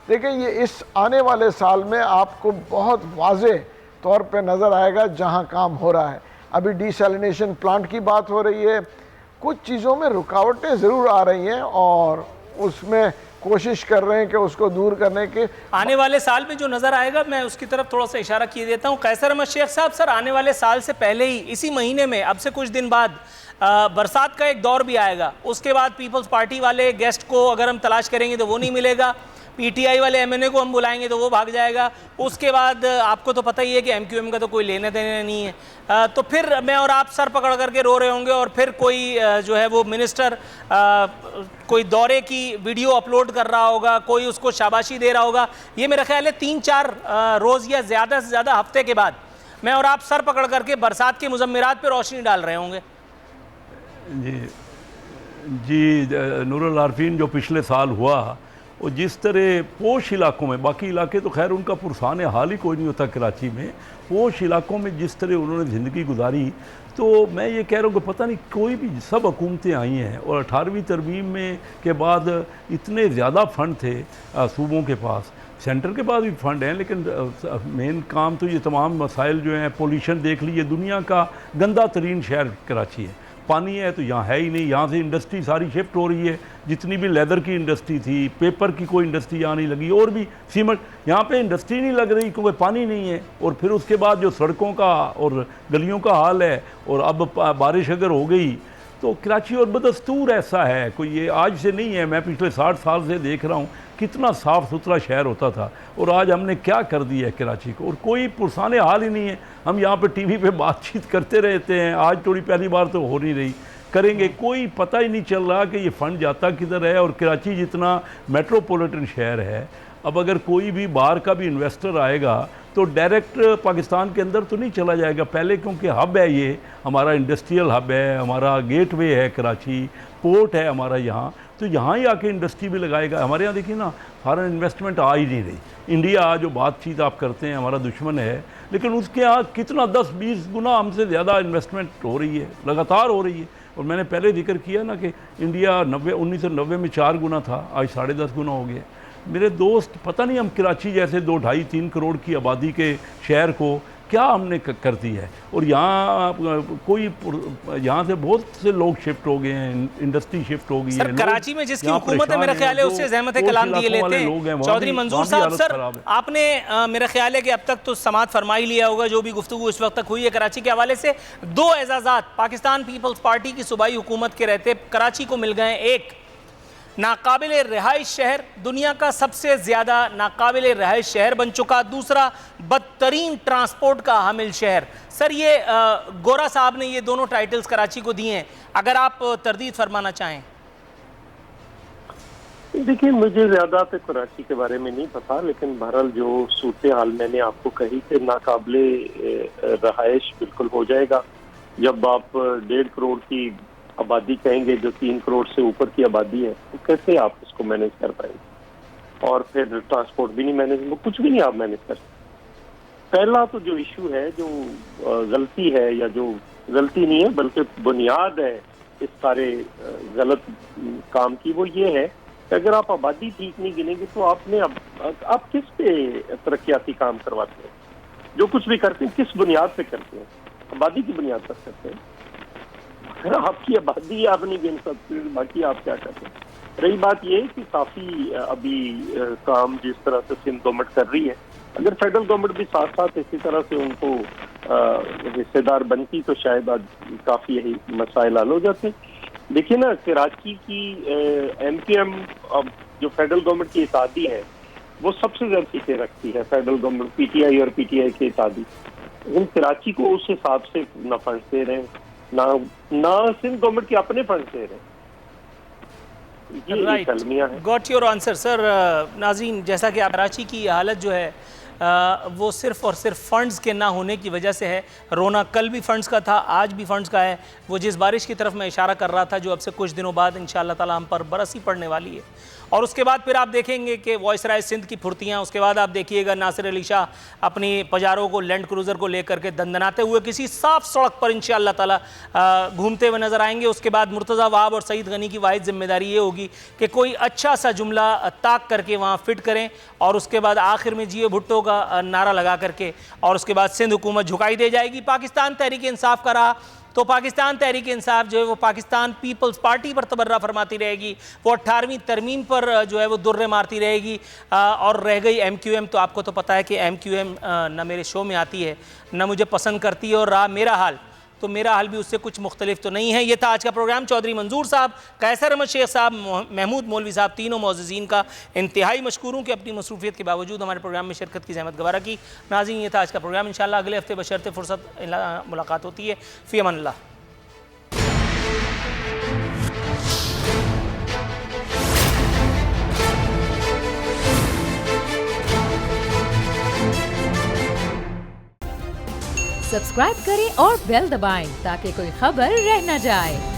देखिए, ये इस आने वाले साल में आपको बहुत वाज़े तौर पे नज़र आएगा जहां काम हो रहा है। अभी डिसैलिनेशन प्लांट की बात हो रही है, कुछ चीज़ों में रुकावटें ज़रूर आ रही हैं और उसमें कोशिश कर रहे हैं कि उसको दूर करने के। आने वाले साल में जो नज़र आएगा, मैं उसकी तरफ थोड़ा सा इशारा किए देता हूँ। कैसर अहमद शेख साहब, सर आने वाले साल से पहले ही इसी महीने में, अब से कुछ दिन बाद बरसात का एक दौर भी आएगा। उसके बाद पीपल्स पार्टी वाले गेस्ट को अगर हम तलाश करेंगे तो वो नहीं मिलेगा, PTI वाले MNA को हम बुलाएंगे तो वो भाग जाएगा। उसके बाद आपको तो पता ही है कि MQM का तो कोई लेने देने नहीं है। तो फिर मैं और आप सर पकड़ करके रो रहे होंगे और फिर कोई जो है वो मिनिस्टर कोई दौरे की वीडियो अपलोड कर रहा होगा, कोई उसको शाबाशी दे रहा होगा। ये मेरा ख्याल है 3-4 रोज़ या ज़्यादा से ज़्यादा हफ्ते के बाद मैं और आप सर पकड़ करके बरसात के मुजम्मिरात पर रोशनी डाल रहे होंगे। जी नूरुल आरफीन, जो पिछले साल हुआ और जिस तरह पोश इलाकों में, बाकी इलाके तो खैर उनका पुरसान हाल ही कोई नहीं होता कराची में, पोश इलाकों में जिस तरह उन्होंने ज़िंदगी गुजारी, तो मैं ये कह रहा हूँ कि पता नहीं कोई भी, सब हुकूमतें आई हैं और 18वीं तरमीम में के बाद इतने ज़्यादा फ़ंड थे सूबों के पास, सेंटर के पास भी फ़ंड हैं, लेकिन मेन काम तो ये तमाम मसाइल जो हैं, पोल्यूशन देख लीजिए, दुनिया का गंदा तरीन शहर कराची है। पानी है तो यहाँ है ही नहीं, यहाँ से इंडस्ट्री सारी शिफ्ट हो रही है, जितनी भी लेदर की इंडस्ट्री थी, पेपर की कोई इंडस्ट्री यहाँ नहीं लगी, और भी सीमेंट, यहाँ पे इंडस्ट्री नहीं लग रही क्योंकि पानी नहीं है। और फिर उसके बाद जो सड़कों का और गलियों का हाल है, और अब बारिश अगर हो गई तो कराची और बदस्तूर ऐसा है, कोई ये आज से नहीं है, मैं पिछले 60 साल से देख रहा हूँ कितना साफ़ सुथरा शहर होता था और आज हमने क्या कर दिया है कराची को, और कोई पुरसाने हाल ही नहीं है। हम यहाँ पे TV पे बातचीत करते रहते हैं, आज थोड़ी पहली बार तो हो नहीं रही, करेंगे, कोई पता ही नहीं चल रहा कि ये फ़ंड जाता किधर है। और कराची जितना मेट्रोपॉलिटन शहर है, अब अगर कोई भी बाहर का भी इन्वेस्टर आएगा तो डायरेक्ट पाकिस्तान के अंदर तो नहीं चला जाएगा, पहले क्योंकि हब है, ये हमारा इंडस्ट्रियल हब है, हमारा गेटवे है कराची, पोर्ट है हमारा यहाँ, तो यहाँ ही आके इंडस्ट्री भी लगाएगा। हमारे यहाँ देखिए ना, फॉरेन इन्वेस्टमेंट आ ही नहीं रही। इंडिया जो बातचीत आप करते हैं हमारा दुश्मन है, लेकिन उसके यहाँ कितना 10-20 गुना हमसे ज़्यादा इन्वेस्टमेंट हो रही है, लगातार हो रही है। और मैंने पहले जिक्र किया ना कि इंडिया 1990 में 4 गुना था, आज 10.5 गुना हो गया। मेरे दोस्त, पता नहीं हम कराची जैसे 2-2.5-3 करोड़ की आबादी के शहर को क्या हमने कर दी है। और यहाँ कोई, यहाँ से बहुत से लोग शिफ्ट हो गए हैं, इंडस्ट्री शिफ्ट हो गई है। कराची में जिसकी हुकूमत है, मेरा ख्याल है उससे ज़हमत कलाम दिए लेते हैं। चौधरी मंजूर साहब, सर आपने मेरा ख्याल है कि अब तक तो समाअत फरमा ही लिया होगा, जो भी गुफ्तगू इस वक्त तक हुई है कराची के हवाले से। 2 एजाज़ात पाकिस्तान पीपल्स पार्टी की सूबाई हुकूमत के रहते कराची को मिल गए। एक, नाकाबिल रिहाइश शहर, दुनिया का सबसे ज़्यादा नाकाबिल रिहाइश शहर बन चुका। दूसरा, बदतरीन ट्रांसपोर्ट का हामिल शहर। सर ये गोरा साहब ने ये दोनों टाइटल्स कराची को दिए हैं, अगर आप तरदीद फरमाना चाहें। देखिए, मुझे ज़्यादा तो कराची के बारे में नहीं पता, लेकिन बहरहाल जो सूरत हाल मैंने आपको कही कि नाकाबिले रहायश बिल्कुल हो जाएगा। जब आप 1.5 करोड़ की आबादी कहेंगे, जो 3 करोड़ से ऊपर की आबादी है, तो कैसे आप उसको मैनेज कर पाएंगे? और फिर ट्रांसपोर्ट भी नहीं मैनेज, कुछ भी नहीं आप मैनेज कर सकते। पहला तो जो इशू है, जो गलती है, या जो गलती नहीं है बल्कि बुनियाद है इस सारे गलत काम की, वो ये है कि अगर आप आबादी ठीक नहीं गिनेंगे तो आपने आप किस पे तरक्याती काम करवाते हैं? जो कुछ भी करते हैं किस बुनियाद पे करते हैं? आबादी की बुनियाद पर करते हैं। आपकी आबादी है, आप नहीं गिन सकते, बाकी आप क्या करते हैं। रही बात ये कि काफी अभी काम जिस तरह से सिंध गवर्नमेंट कर रही है, अगर फेडरल गवर्नमेंट भी साथ साथ इसी तरह से उनको हिस्सेदार बनती तो शायद आज काफी यही मसाइल हल हो जाते। देखिए ना, कराची की MQM अब जो फेडरल गवर्नमेंट की इत्तेहादी है वो सबसे ज्यादा सीटें रखती है, फेडरल गवर्नमेंट PTI और PTI की इत्तेहादी, लेकिन कराची को उस हिसाब से ना फंड्स दे रहे हैं, ना सिंध गवर्नमेंट के अपने फंड्स दे रहे हैं। ये कलमियां हैं। Got your answer sir. नाज़रीन, जैसा कि कराची की हालत जो है वो सिर्फ़ और सिर्फ फ़ंड्स के ना होने की वजह से है। रोना कल भी फ़ंड्स का था, आज भी फ़ंड्स का है। वो जिस बारिश की तरफ मैं इशारा कर रहा था, जो अब से कुछ दिनों बाद इंशाअल्लाह ताला हम पर बरस ही पड़ने वाली है, और उसके बाद फिर आप देखेंगे कि वॉइसराय सिंध की फुर्तियाँ, उसके बाद आप देखिएगा नासिर अली शाह अपनी पजारों को, लैंड क्रूज़र को लेकर के दंदनाते हुए किसी साफ सड़क पर इंशाअल्लाह ताला घूमते हुए नज़र आएंगे। उसके बाद मुर्तज़ा वहाब और सईद गनी की वाहिद जिम्मेदारी ये होगी कि कोई अच्छा सा जुमला ताक करके वहाँ फिट करें, और उसके बाद आखिर में जियो भुट्टो का नारा लगा करके, और उसके बाद सिंध हुकूमत झुकाई दे जाएगी। पाकिस्तान तहरीक इंसाफ का रहा तो पाकिस्तान तहरीक इंसाफ जो है वो पाकिस्तान पीपल्स पार्टी पर तबर्रा फरमाती रहेगी, वो 18वीं तरमीम पर जो है वो दुर्रे मारती रहेगी। और रह गई MQM, तो आपको तो पता है कि MQM ना मेरे शो में आती है, ना मुझे पसंद करती है, और रहा मेरा हाल तो मेरा हाल भी उससे कुछ मुख्तलिफ तो नहीं है। ये था आज का प्रोग्राम। चौधरी मंजूर साहब, कैसर अहमद शेख साहब, महमूद मौलवी साहब, तीनों मौज़िज़ीन का इंतहाई मशकूर हूँ कि अपनी मसरूफियत के बावजूद हमारे प्रोग्राम में शिरकत की ज़हमत गवारा की। नाज़रीन, ये था आज का प्रोग्राम। इंशाअल्लाह अगले हफ्ते बशर्ते फ़ुर्सत मुलाकात होती है। फ़ी अमानिल्लाह। सब्सक्राइब करें और बेल दबाएं ताकि कोई खबर रह न जाए।